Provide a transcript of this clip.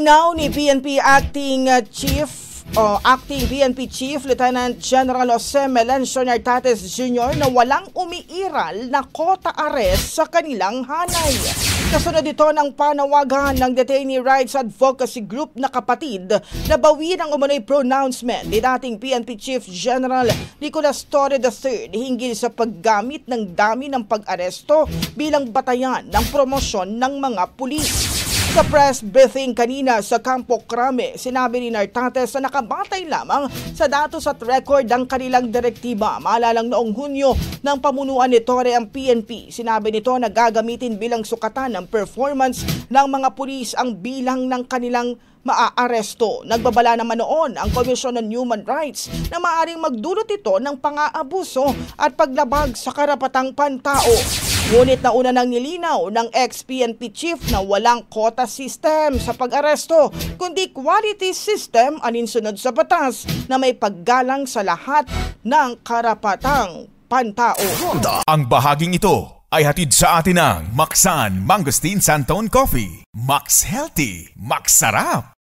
Nilinaw ni Acting PNP Chief Lieutenant General Jose Melencio Nartates Jr. na walang umiiral na kota arrest sa kanilang hanay. Kasunod ito ng panawagan ng Detainee Rights Advocacy Group na kapatid na bawiin ang umano'y pronouncement ni dating PNP Chief General Nicolas Torre III hinggil sa paggamit ng dami ng pag-aresto bilang batayan ng promosyon ng mga pulis. Sa press briefing kanina sa Campo Crame, sinabi ni Nartates na nakabatay lamang sa datos at record ng kanilang direktiba. Maalalang noong Hunyo ng pamunuan ni Torre ang PNP. Sinabi nito na gagamitin bilang sukatan ng performance ng mga pulis ang bilang ng kanilang maaaresto. Nagbabala naman noon ang Commission on Human Rights na maaaring magdulot ito ng pang-aabuso at paglabag sa karapatang pantao. Ngunit nauna nang nilinaw ng ex-PNP chief na walang quota system sa pag-aresto, kundi quality system aninsunod sa batas na may paggalang sa lahat ng karapatang pantao. Ang bahaging ito ay hatid sa atin ng Maxan Mangosteen Santon Coffee. Max Healthy, Max Sarap.